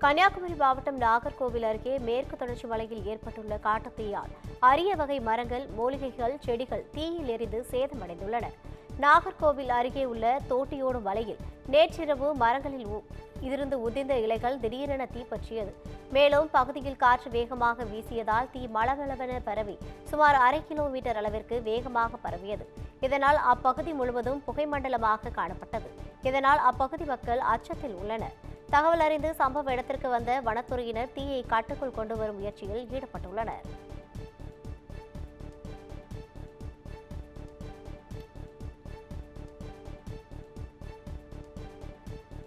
கன்னியாகுமரி மாவட்டம் நாகர்கோவில் அருகே மேற்கு தொடர்ச்சி மலையில் ஏற்பட்டுள்ள காட்டுத்தீயால் அரிய வகை மரங்கள், மூலிகைகள், செடிகள் தீயில் எரிந்து சேதமடைந்துள்ளன. நாகர்கோவில் அருகே உள்ள தோட்டியோடும் மலையில் நேற்றிரவு மரங்களில் இருந்து உதிர்ந்த இலைகள் திடீரென தீப்பற்றியது. மேலும் பகுதியில் காற்று வேகமாக வீசியதால் தீ மளமளவென பரவி சுமார் 1/2 கிலோமீட்டர் அளவிற்கு வேகமாக பரவியது. இதனால் அப்பகுதி முழுவதும் புகைமண்டலமாக காணப்பட்டது. இதனால் அப்பகுதி மக்கள் அச்சத்தில் உள்ளனர். தகவல் அறிந்து சம்பவ இடத்திற்கு வந்த வனத்துறையினர் தீயை கட்டுக்குள் கொண்டு வரும் முயற்சியில் ஈடுபட்டுள்ளனர்.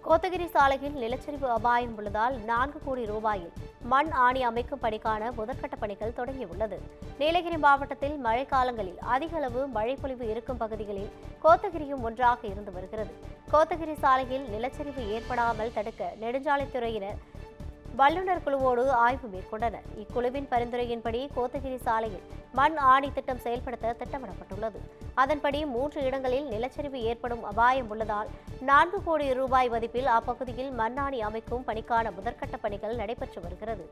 கோத்தகிரி சாலையில் நிலச்சரிவு அபாயம் உள்ளதால் 4 கோடி ரூபாயில் மண் ஆணி அமைக்கும் பணிக்கான முதற்கட்ட பணிகள் தொடங்கியுள்ளது. நீலகிரி மாவட்டத்தில் மழைக்காலங்களில் அதிக அளவு மழைப்பொழிவு இருக்கும் பகுதிகளில் கோத்தகிரியும் ஒன்றாக இருந்து வருகிறது. கோத்தகிரி சாலையில் நிலச்சரிவு ஏற்படாமல் தடுக்க நெடுஞ்சாலைத்துறையினர் வல்லுநர் குழுவோடு ஆய்வு மேற்கொண்டனர். இக்குழுவின் பரிந்துரையின்படி கோத்தகிரி சாலையில் மண் ஆணி திட்டம் செயல்படுத்த திட்டமிடப்பட்டுள்ளது. அதன்படி 3 இடங்களில் நிலச்சரிவு ஏற்படும் அபாயம் உள்ளதால் 4 கோடி ரூபாய் மதிப்பில் அப்பகுதியில் மண் ஆணி அமைக்கும் பணிக்கான முதற்கட்ட பணிகள் நடைபெற்று வருகிறது.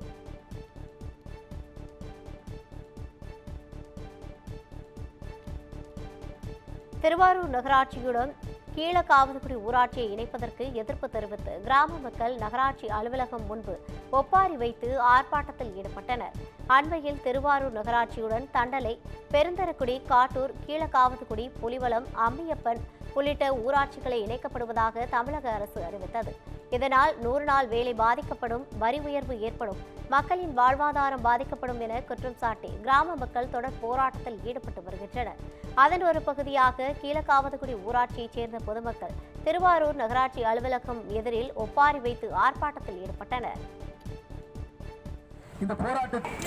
திருவாரூர் நகராட்சியுடன் கீழக்காவதுகுடி ஊராட்சியை இணைப்பதற்கு எதிர்ப்பு தெரிவித்து கிராம மக்கள் நகராட்சி அலுவலகம் முன்பு ஒப்பாரி வைத்து ஆர்ப்பாட்டத்தில் ஈடுபட்டனர். அண்மையில் திருவாரூர் நகராட்சியுடன் தண்டலை, பெருந்தரக்குடி, காட்டூர், கீழக்காவதுகுடி, புலிவலம், அம்மியப்பன் உள்ளிட்ட ஊராட்சிகளை இணைக்கப்படுவதாக தமிழக அரசு அறிவித்தது. இதனால் 100 நாள் வேலை பாதிக்கப்படும், வரி உயர்வு ஏற்படும், மக்களின் வாழ்வாதாரம் பாதிக்கப்படும் என குற்றம் சாட்டி கிராம மக்கள் தொடர் போராட்டத்தில் ஈடுபட்டு வருகின்றனர். அதன் ஒரு பகுதியாக கீழக்காவதுகுடி ஊராட்சியைச் சேர்ந்த பொதுமக்கள் திருவாரூர் நகராட்சி அலுவலகம் எதிரில் ஒப்பாரி வைத்து ஆர்ப்பாட்டத்தில் ஈடுபட்டனர். இந்த போராட்டத்தில்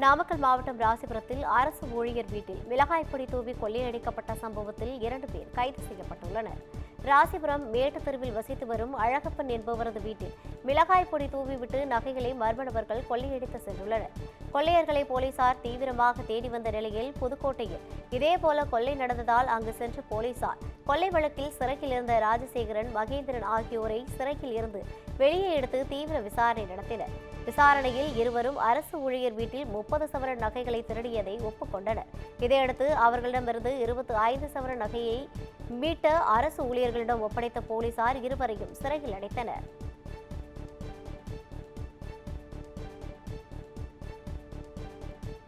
நாமக்கல் மாவட்டம் ராசிபுரத்தில் அரசு ஊழியர் வீட்டில் மிளகாய் பொடி தூவி கொள்ளையடிக்கப்பட்ட சம்பவத்தில் 2 பேர் கைது செய்யப்பட்டுள்ளனர். ராசிபுரம் மேட்டு தெருவில் வசித்து வரும் அழகப்பன் என்பவரது வீட்டில் மிளகாய் பொடி தூவிவிட்டு நகைகளை மர்ம நபர்கள் கொள்ளையடித்து சென்றுள்ளனர். கொள்ளையர்களை போலீசார் தீவிரமாக தேடி வந்த நிலையில் புதுக்கோட்டையில் இதேபோல கொள்ளை நடந்ததால் அங்கு சென்ற போலீசார் கொள்ளை வழக்கில் சிறையில் இருந்த ராஜசேகரன், மகேந்திரன் ஆகியோரை சிறையில் இருந்து வெளியே எடுத்து தீவிர விசாரணை நடத்தினர். விசாரணையில் இருவரும் அரசு ஊழியர் வீட்டில் 30 சவரன் நகைகளை திருடியதை ஒப்புக்கொண்டனர். இதையடுத்து அவர்களிடமிருந்து 25 சவரன் நகையை மீட்ட அரசு ஊழியர்களிடம் ஒப்படைத்த போலீசார் இருவரையும் சிறையில் அடைத்தனர்.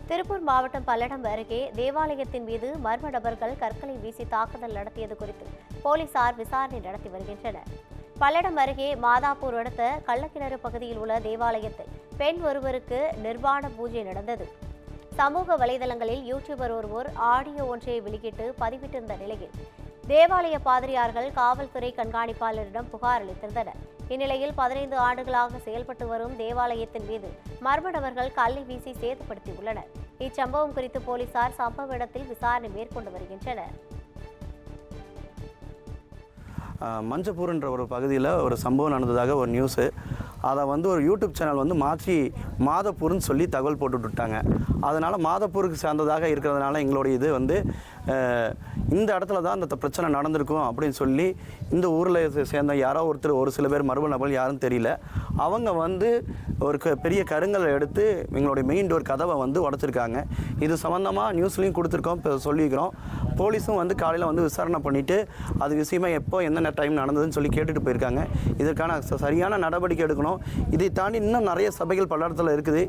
திருப்பூர் மாவட்டம் பல்லடம் அருகே தேவாலயத்தின் மீது மர்ம நபர்கள் கற்களை வீசி தாக்குதல் நடத்தியது குறித்து போலீசார் விசாரணை நடத்தி வருகின்றனர். பல்லடம் அருகே மாதாப்பூர் அடுத்த கள்ளக்கிணறு பகுதியில் உள்ள தேவாலயத்தில் பெண் ஒருவருக்கு நிர்வாண பூஜை நடந்தது. சமூக வலைதளங்களில் யூடியூபர் ஒருவர் ஆடியோ ஒன்றை வெளியிட்டு பதிவிட்டிருந்த நிலையில் தேவாலய பாதிரியார்கள் காவல்துறை கண்காணிப்பாளரிடம் புகார் அளித்திருந்தனர். இந்நிலையில் 15 ஆண்டுகளாக செயல்பட்டு வரும் தேவாலயத்தின் மீது மர்ம நபர்கள் கல்லை வீசி சேதப்படுத்தியுள்ளனர். இச்சம்பவம் குறித்து போலீசார் சம்பவ இடத்தில் விசாரணை மேற்கொண்டு வருகின்றனர். மஞ்சப்பூர்ன்ற ஒரு பகுதியில் ஒரு சம்பவம் நடந்ததாக ஒரு நியூஸு. அதை ஒரு யூடியூப் சேனல் மாற்றி மாதப்பூர்னு சொல்லி தகவல் போட்டுவிட்டாங்க. அதனால் மாதப்பூருக்கு சேர்ந்ததாக இருக்கிறதுனால எங்களுடைய இது இந்த இடத்துல தான் அந்த பிரச்சனை நடந்திருக்கும் அப்படின்னு சொல்லி இந்த ஊரில் சேர்ந்த யாரோ ஒரு சில பேர் மர்ம நபர்கள் யாரும் தெரியல. அவங்க ஒரு பெரிய கருங்கலை எடுத்து எங்களுடைய மெயின் டோர் கதவை உடைச்சிருக்காங்க. இது சம்மந்தமாக நியூஸ்லையும் கொடுத்துருக்கோம், இப்போ சொல்லிக்கிறோம். போலீஸும் காலையில் விசாரணை பண்ணிவிட்டு அது விஷயமா எப்போ என்னென்ன டைம் நடந்ததுன்னு சொல்லி கேட்டுட்டு போயிருக்காங்க. இதற்கான சரியான நடவடிக்கை எடுக்கணும். இதை தாண்டி இன்னும் நிறைய சபைகள் பல இடத்துல இருக்குது.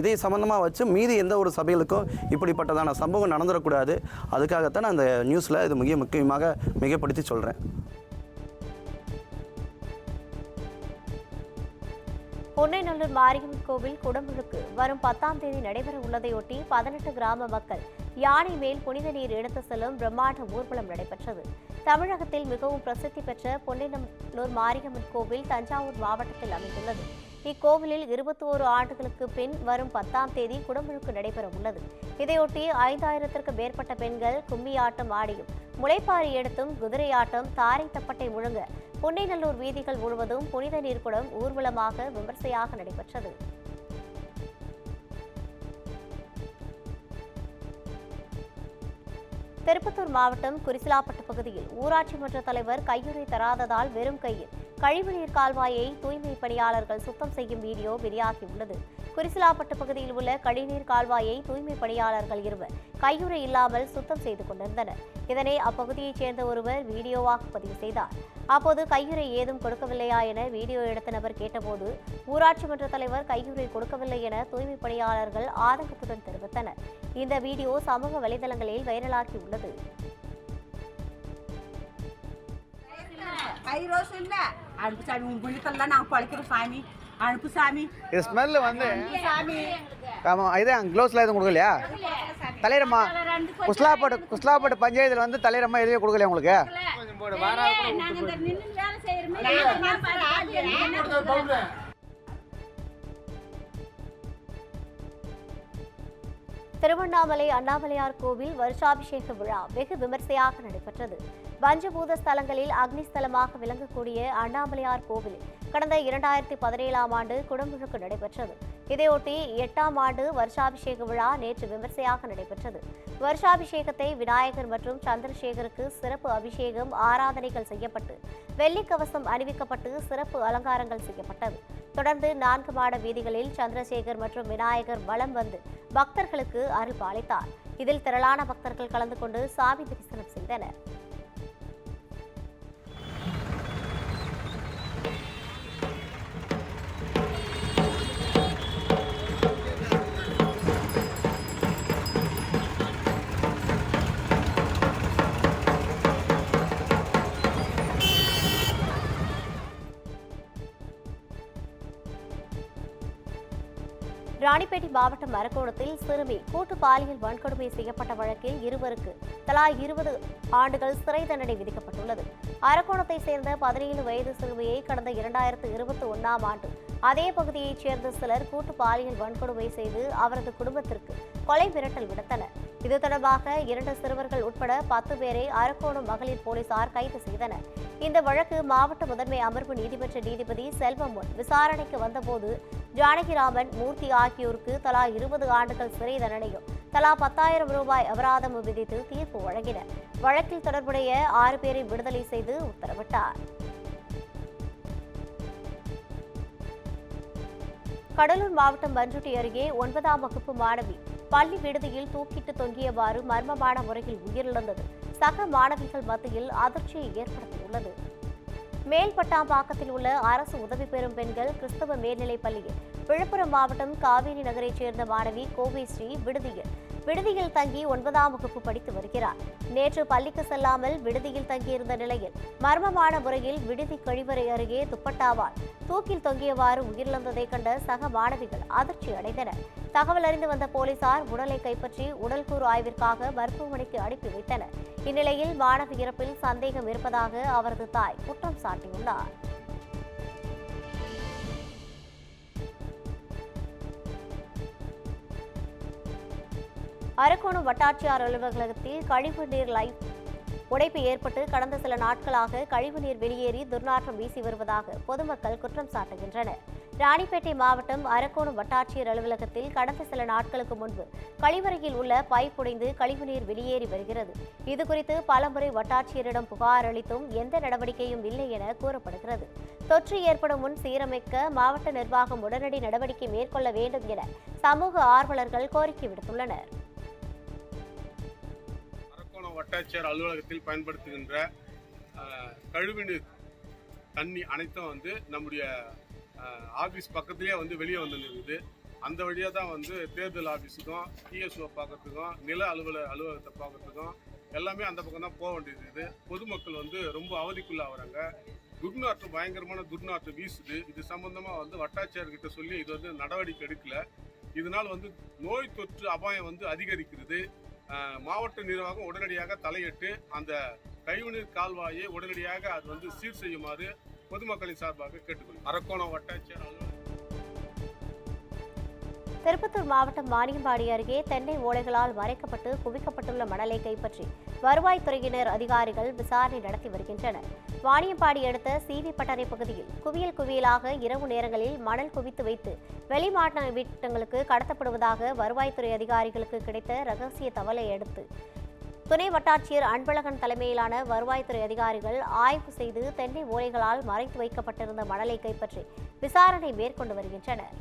இதை சம்மந்தமாக வச்சு மீதி எந்த ஒரு சபைகளுக்கும் இப்படிப்பட்டதான சம்பவம் நடந்துடக்கூடாது. அதுக்காகத்தான் அந்த நியூஸில் இது முக்கியமாக மிகப்படுத்தி சொல்கிறேன். பொன்னைநல்லூர் மாரியம்மன் கோவில் குடமுழுக்கு வரும் 10ஆம் தேதி நடைபெற உள்ளதையொட்டி 18 கிராம மக்கள் யானை மேல் புனித நீர் எடுத்து செல்லும் பிரம்மாண்ட ஊர்வலம் நடைபெற்றது. தமிழகத்தில் மிகவும் பிரசித்தி பெற்ற பொன்னைநல்லூர் மாரியம்மன் கோவில் தஞ்சாவூர் மாவட்டத்தில் அமைந்துள்ளது. இக்கோவிலில் 21 ஆண்டுகளுக்கு பின் வரும் 10ஆம் தேதி குடமுழுக்கு நடைபெற உள்ளது. இதையொட்டி 5000த்திற்கும் மேற்பட்ட பெண்கள் கும்மியாட்டம் ஆடியும், முளைப்பாரி எடுத்தும், குதிரையாட்டம், தாரை தப்பட்டை முழங்க புன்னைநல்லூர் வீதிகள் முழுவதும் புனித நீர்க்குடம் ஊர்வலமாக விமர்சையாக நடைபெற்றது. திருப்பத்தூர் மாவட்டம் குறிசிலாப்பட்டு பகுதியில் ஊராட்சி மன்ற தலைவர் கையுறை தராததால் வெறும் கையில் கழிவுநீர் கால்வாயை தூய்மை பணியாளர்கள் சுத்தம் செய்யும் வீடியோ வெளியாகியுள்ளது. குறிசிலாப்பட்டு பகுதியில் உள்ள கழிவுநீர் கால்வாயை தூய்மை பணியாளர்கள் இருவர் கையுறை இல்லாமல் சுத்தம் செய்து கொண்டிருந்தனர். இதனை அப்பகுதியைச் சேர்ந்த ஒருவர் வீடியோவாக பதிவு செய்தார். அப்போது கையுறை ஏதும் கொடுக்கவில்லையா என வீடியோ எடுத்த நபர் கேட்டபோது ஊராட்சி மன்ற தலைவர் கையுறை கொடுக்கவில்லை என தூய்மை பணியாளர்கள் ஆதங்கத்துடன் தெரிவித்தனர். இந்த வீடியோ சமூக வலைதளங்களில் வைரலாகியுள்ளது. இது ஸ்மெல் வந்து இதே க்ளோஸ்லாம் எதுவும் கொடுக்கலையா? தலைரம்மா குஸ்லாப்பட்டு பஞ்சாயத்தில் வந்து தலைரம்மா எதுவும் கொடுக்கலையா உங்களுக்கு? திருவண்ணாமலை அண்ணாமலையார் கோவில் வருஷாபிஷேக விழா வெகு விமர்சையாக நடைபெற்றது. பஞ்சபூத ஸ்தலங்களில் அக்னி ஸ்தலமாக விளங்கக்கூடிய அண்ணாமலையார் கோவிலில் கடந்த 2017ஆம் ஆண்டு குடமுழுக்கு நடைபெற்றது. இதையொட்டி 8ஆம் ஆண்டு வருஷாபிஷேக விழா நேற்று விமர்சையாக நடைபெற்றது. வருஷாபிஷேகத்தை விநாயகர் மற்றும் சந்திரசேகருக்கு சிறப்பு அபிஷேகம், ஆராதனைகள் செய்யப்பட்டு வெள்ளிக்கவசம் அணிவிக்கப்பட்டு சிறப்பு அலங்காரங்கள் செய்யப்பட்டது. தொடர்ந்து 4 மாட வீதிகளில் சந்திரசேகர் மற்றும் விநாயகர் வலம் வந்து பக்தர்களுக்கு அருள் பாலித்தார். இதில் திரளான பக்தர்கள் கலந்து கொண்டு சாமி தரிசனம் செய்தனர். ராணிப்பேட்டை மாவட்டம் அரக்கோணத்தில் சிறுமி கூட்டு பாலியல் வன்கொடுமை செய்யப்பட்ட வழக்கில் இருவருக்கு தலா 20 ஆண்டுகள் சிறை தண்டனை விதிக்கப்பட்டுள்ளது. அரக்கோணத்தை சேர்ந்த 17 வயது சிறுமியை கடந்த 2021ஆம் ஆண்டு அதே பகுதியைச் சேர்ந்த சிலர் கூட்டு பாலியல் வன்கொடுமை செய்து அவரது குடும்பத்திற்கு கொலை மிரட்டல் விடுத்தனர். இது தொடர்பாக 2 சிறுவர்கள் உட்பட 10 பேரை அரக்கோணம் மகளிர் போலீசார் கைது செய்தனர். இந்த வழக்கு மாவட்ட முதன்மை அமர்வு நீதிமன்ற நீதிபதி செல்வம் முன் விசாரணைக்கு வந்தபோது ஜானகிராமன், மூர்த்தி ஆகியோருக்கு தலா 20 ஆண்டுகள் சிறை தண்டனையும் தலா 10,000 ரூபாய் அபராதமும் விதித்து தீர்ப்பு வழங்கினர். வழக்கில் தொடர்புடைய 6 பேரை விடுதலை செய்து உத்தரவிட்டார். கடலூர் மாவட்டம் பண்ருட்டி அருகே 9ஆம் வகுப்பு மாணவி பள்ளி விடுதியில் தூக்கிட்டு தொங்கியவாறு மர்மமான முறையில் உயிரிழந்தது சக மாணவிகள் மத்தியில் அதிர்ச்சியை ஏற்படுத்தியுள்ளது. மேல்பட்டாம்பாக்கத்தில் உள்ள அரசு உதவி பெறும் பெண்கள் கிறிஸ்தவ மேல்நிலைப் பள்ளியில் விழுப்புரம் மாவட்டம் காவேரி நகரைச் சேர்ந்த மாணவி கோவை ஸ்ரீ விடுதியில் தங்கி 9ஆம் வகுப்பு படித்து வருகிறார். நேற்று பள்ளிக்கு செல்லாமல் விடுதியில் தங்கியிருந்த நிலையில் மர்மமான முறையில் விடுதி கழிவறை அருகே துப்பட்டாவால் தூக்கில் தொங்கியவாறு உயிரிழந்ததை கண்ட சக மாணவிகள் அதிர்ச்சி அடைந்தனர். தகவல் அறிந்து வந்த போலீசார் உடலை கைப்பற்றி உடல்கூறு ஆய்விற்காக மருத்துவமனைக்கு அனுப்பி வைத்தனர். இந்நிலையில் மாணவி இறப்பில் சந்தேகம் இருப்பதாக அவரது தாய் குற்றம் சாட்டியுள்ளார். அரக்கோணம் வட்டாட்சியர் அலுவலகத்தில் கழிவுநீர் உடைப்பு ஏற்பட்டு கடந்த சில நாட்களாக கழிவுநீர் வெளியேறி துர்நாற்றம் வீசி வருவதாக பொதுமக்கள் குற்றம் சாட்டுகின்றனர். ராணிப்பேட்டை மாவட்டம் அரக்கோணம் வட்டாட்சியர் அலுவலகத்தில் கடந்த சில நாட்களுக்கு முன்பு கழிவறையில் உள்ள பைப் உடைந்து கழிவுநீர் வெளியேறி வருகிறது. இதுகுறித்து பலமுறை வட்டாட்சியரிடம் புகார் அளித்தும் எந்த நடவடிக்கையும் இல்லை என கூறப்படுகிறது. தொற்று ஏற்படும் முன் சீரமைக்க மாவட்ட நிர்வாகம் உடனடி நடவடிக்கை மேற்கொள்ள வேண்டும் என சமூக ஆர்வலர்கள் கோரிக்கை விடுத்துள்ளனர். வட்டாட்சியர் அலுவலகத்தில் பயன்படுத்துகின்ற கழிவுநீர் தண்ணி அனைத்தும் வந்து நம்முடைய ஆஃபீஸ் பக்கத்துலேயே வந்து வெளியே வந்துருக்குது. அந்த வழியாக தான் வந்து தேர்தல் ஆஃபீஸுக்கும் டிஎஸ்ஓ பார்க்கறதுக்கும் நில அலுவலகத்தை பார்க்கறதுக்கும் எல்லாமே அந்த பக்கம் தான் போக வேண்டியது. பொதுமக்கள் வந்து ரொம்ப அவதிக்குள்ளாகிறாங்க. துர்நாற்று பயங்கரமான துர்நாற்று வீசுது. இது சம்பந்தமாக வந்து வட்டாட்சியர்கிட்ட சொல்லி இது வந்து நடவடிக்கை எடுக்கல. இதனால் வந்து நோய் தொற்று அபாயம் வந்து அதிகரிக்கிறது. மாவட்ட நிர்வாகம் உடனடியாக தலையிட்டு அந்த கழிவுநீர் கால்வாயை உடனடியாக அது வந்து சீர் செய்யுமாறு பொதுமக்களின் சார்பாக கேட்டுக்கொள்கிறேன். அரக்கோணம் வட்டாட்சியர் அலுவலகம். திருப்பத்தூர் மாவட்டம் வாணியம்பாடி அருகே தென்னை ஓலைகளால் மறைக்கப்பட்டு குவிக்கப்பட்டுள்ள மணலை கைப்பற்றி வருவாய்த்துறையினர் அதிகாரிகள் விசாரணை நடத்தி வருகின்றனர். வாணியம்பாடி அடுத்த சீவிப்பட்டறை பகுதியில் குவியல் குவியலாக இரவு நேரங்களில் மணல் குவித்து வைத்து வெளிமாநிலங்களுக்கு கடத்தப்படுவதாக வருவாய்த்துறை அதிகாரிகளுக்கு கிடைத்த ரகசிய தகவலை அடுத்து துணை வட்டாட்சியர் அன்பழகன் தலைமையிலான வருவாய்த்துறை அதிகாரிகள் ஆய்வு செய்து தென்னை ஓலைகளால் மறைத்து வைக்கப்பட்டிருந்த மணலை கைப்பற்றி விசாரணை மேற்கொண்டு வருகின்றனர்.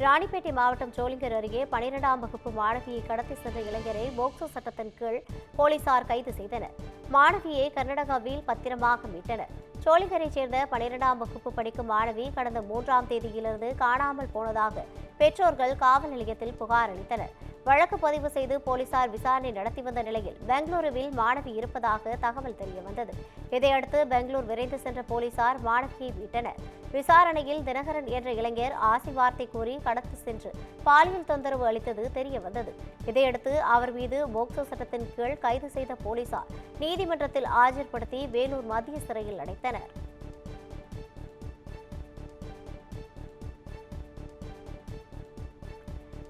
ராணிப்பேட்டை மாவட்டம் சோளிங்கர் அருகே 12ஆம் வகுப்பு மாணவியை கடத்தி சென்ற இளைஞரை போக்சோ சட்டத்தின் கீழ் போலீசார் கைது செய்தனர். மாணவியை கர்நாடகாவில் பத்திரமாக மீட்டனர். சோளிங்கரைச் சேர்ந்த 12ஆம் வகுப்பு படிக்கும் மாணவி கடந்த 3ஆம் தேதியிலிருந்து காணாமல் போனதாக பெற்றோர்கள் காவல் நிலையத்தில் புகார் அளித்தனர். வழக்கு பதிவு செய்து போலீசார் விசாரணை நடத்தி வந்த நிலையில் பெங்களூருவில் மாணவி இருப்பதாக தகவல் தெரியவந்தது. இதையடுத்து பெங்களூர் விரைந்து சென்ற போலீசார் மாணவியை மீட்டனர். விசாரணையில் தினகரன் என்ற இளைஞர் ஆசி வார்த்தை கூறி கடத்தி சென்று பாலியல் தொந்தரவு அளித்தது தெரியவந்தது. இதையடுத்து அவர் மீது போக்சோ சட்டத்தின் கீழ் கைது செய்த போலீசார் நீதிமன்றத்தில் ஆஜர்படுத்தி வேலூர் மத்திய சிறையில் அடைத்தனர்.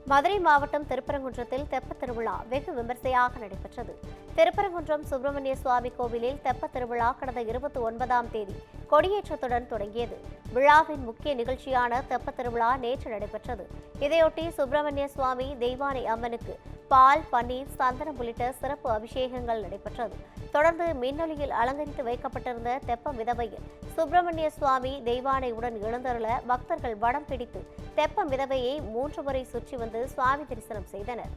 மதுரை மாவட்டம் திருப்பரங்குன்றத்தில் தெப்பத் திருவிழா வெகு விமர்சையாக நடைபெற்றது. திருப்பரங்குன்றம் சுப்பிரமணிய சுவாமி கோவிலில் தெப்பத் திருவிழா கடந்த 29ஆம் தேதி கொடியேற்றத்துடன் தொடங்கியது. விழாவின் முக்கிய நிகழ்ச்சியான தெப்பத் திருவிழா நேற்று நடைபெற்றது. இதையொட்டி சுப்பிரமணிய சுவாமி தெய்வானை அம்மனுக்கு பால், பன்னீர், சந்தனம் உள்ளிட்ட சிறப்பு அபிஷேகங்கள் நடைபெற்றது. தொடர்ந்து மின்னொலியில் அலங்கரித்து வைக்கப்பட்டிருந்த தெப்ப மிதவையில் சுப்பிரமணிய சுவாமி தெய்வானையுடன் எழுந்தருள பக்தர்கள் வடம் பிடித்து தெப்ப மிதவையை 3 முறை சுற்றி வந்து சுவாமி தரிசனம் செய்தனர்.